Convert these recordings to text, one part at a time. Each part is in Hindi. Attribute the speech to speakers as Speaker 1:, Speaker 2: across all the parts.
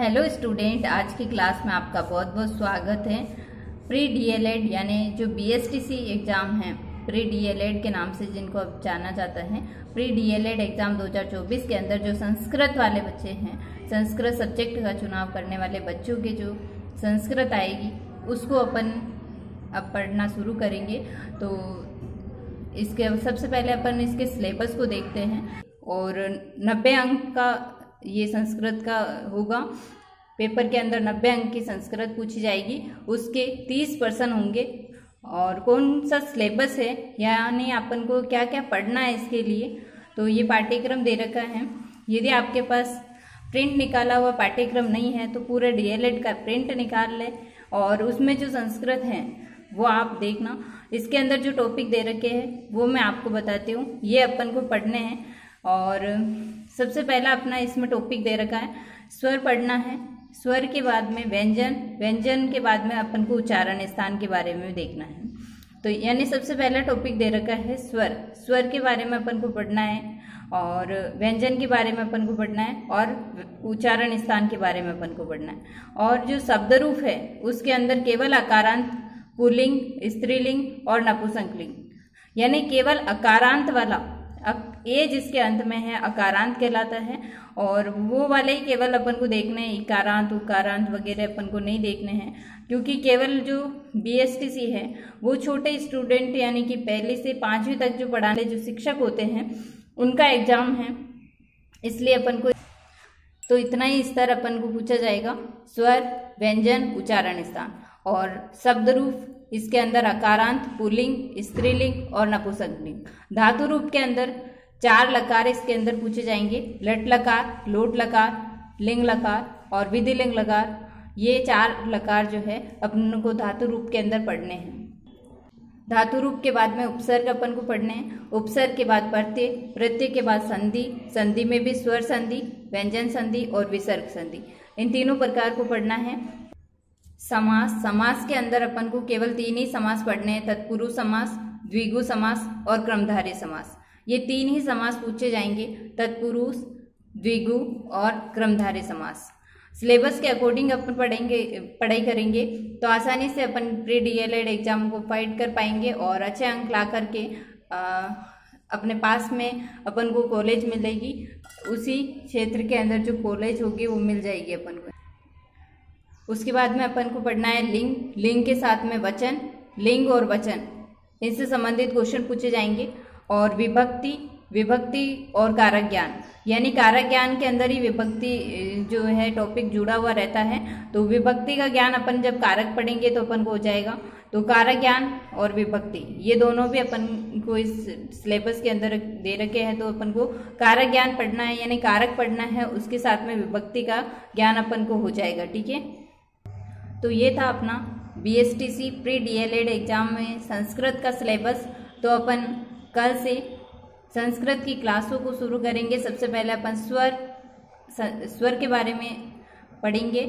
Speaker 1: हेलो स्टूडेंट, आज की क्लास में आपका बहुत बहुत स्वागत है। प्री डीएलएड यानी जो बीएसटीसी एग्ज़ाम है, प्री डीएलएड के नाम से जिनको अब जाना जाता है, प्री डीएलएड एग्ज़ाम 2024 के अंदर जो संस्कृत वाले बच्चे हैं, संस्कृत सब्जेक्ट का चुनाव करने वाले बच्चों की जो संस्कृत आएगी उसको अपन अब पढ़ना शुरू करेंगे। तो इसके सबसे पहले अपन इसके सिलेबस को देखते हैं और 90 अंक का ये संस्कृत का होगा। पेपर के अंदर 90 अंक की संस्कृत पूछी जाएगी, उसके 30% होंगे। और कौन सा सिलेबस है यानी अपन को क्या क्या पढ़ना है इसके लिए, तो ये पाठ्यक्रम दे रखा है। यदि आपके पास प्रिंट निकाला हुआ पाठ्यक्रम नहीं है तो पूरे डीएलएड का प्रिंट निकाल ले और उसमें जो संस्कृत है वो आप देखना। इसके अंदर जो टॉपिक दे रखे हैं वो मैं आपको बताती हूँ, ये अपन को पढ़ने हैं। और सबसे पहला अपना इसमें टॉपिक दे रखा है स्वर पढ़ना है। स्वर के बाद में व्यंजन, व्यंजन के बाद में अपन को उच्चारण स्थान के बारे में देखना है। तो यानी सबसे पहला टॉपिक दे रखा है स्वर, स्वर के बारे में अपन को पढ़ना है और व्यंजन के बारे में अपन को पढ़ना है और उच्चारण स्थान के बारे में अपन को पढ़ना है। और जो शब्द रूप है उसके अंदर केवल अकारांत, पुल्लिंग, स्त्रीलिंग और नपुंसकलिंग, यानी केवल अकारांत वाला ए जिसके अंत में है अकारांत कहलाता है। और वो वाले ही केवल अपन को देखने हैं, इकारांत उकारांत वगैरह अपन को नहीं देखने हैं, क्योंकि केवल जो बीएसटीसी है वो छोटे स्टूडेंट यानी कि पहली से 5वीं तक जो पढ़ाने जो शिक्षक होते हैं उनका एग्जाम है, इसलिए अपन को तो इतना ही स्तर अपन को पूछा जाएगा। स्वर, व्यंजन, उच्चारण स्थान और शब्द रूप, इसके अंदर अकारांत, पुल्लिंग, स्त्रीलिंग और नपुंसकलिंग। धातु रूप के अंदर 4 लकार इसके अंदर पूछे जाएंगे, लट लकार, लोट लकार, लिंग लकार और विधिलिंग लकार। ये 4 लकार जो है अपन को धातु रूप के अंदर पढ़ने हैं। धातु रूप के बाद में उपसर्ग अपन को पढ़ने हैं। उपसर्ग के बाद प्रत्यय, प्रत्यय के बाद संधि, संधि में भी स्वर संधि, व्यंजन संधि और विसर्ग संधि, इन तीनों प्रकार को पढ़ना है। समास, समास के अंदर अपन को केवल 3 ही समास पढ़ने हैं, तत्पुरुष समास, द्विगु समास और क्रमधारय समास। ये 3 ही समास पूछे जाएंगे, तत्पुरुष, द्विगु और क्रमधारय समास। सिलेबस के अकॉर्डिंग अपन पढ़ाई करेंगे तो आसानी से अपन प्री डीएलएड एग्जाम को फाइट कर पाएंगे और अच्छे अंक ला करके अपने पास में अपन को कॉलेज मिलेगी, उसी क्षेत्र के अंदर जो कॉलेज होगी वो मिल जाएगी अपन को। उसके बाद में अपन को पढ़ना है लिंग, लिंग के साथ में वचन, लिंग और वचन, इनसे संबंधित क्वेश्चन पूछे जाएंगे। और विभक्ति, विभक्ति और कारक ज्ञान, यानी कारक ज्ञान के अंदर ही विभक्ति जो है टॉपिक जुड़ा हुआ रहता है। तो विभक्ति का ज्ञान अपन जब कारक पढ़ेंगे तो अपन को हो जाएगा। तो कारक ज्ञान और विभक्ति ये दोनों भी अपन को इस सिलेबस के अंदर दे रखे हैं। तो अपन को कारक ज्ञान पढ़ना है यानी कारक पढ़ना है, उसके साथ में विभक्ति का ज्ञान अपन को हो जाएगा। ठीक है, तो ये था अपना बीएसटीसी प्री डीएलएड एग्जाम में संस्कृत का सिलेबस। तो अपन कल से संस्कृत की क्लासों को शुरू करेंगे। सबसे पहले अपन स्वर के बारे में पढ़ेंगे,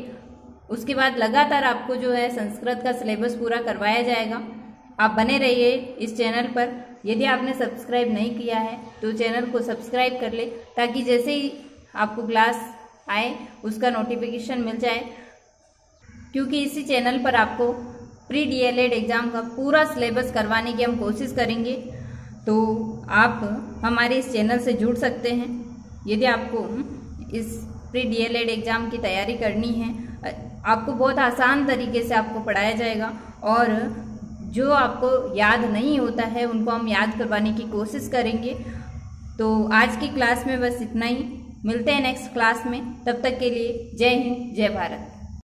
Speaker 1: उसके बाद लगातार आपको जो है संस्कृत का सिलेबस पूरा करवाया जाएगा। आप बने रहिए इस चैनल पर। यदि आपने सब्सक्राइब नहीं किया है तो चैनल को सब्सक्राइब कर ले, ताकि जैसे ही आपको क्लास आए उसका नोटिफिकेशन मिल जाए, क्योंकि इसी चैनल पर आपको प्री डीएलएड एग्जाम का पूरा सिलेबस करवाने की हम कोशिश करेंगे। तो आप हमारे इस चैनल से जुड़ सकते हैं। यदि आपको इस प्री डीएलएड एग्जाम की तैयारी करनी है, आपको बहुत आसान तरीके से आपको पढ़ाया जाएगा और जो आपको याद नहीं होता है उनको हम याद करवाने की कोशिश करेंगे। तो आज की क्लास में बस इतना ही, मिलते हैं नेक्स्ट क्लास में। तब तक के लिए जय हिंद, जय भारत।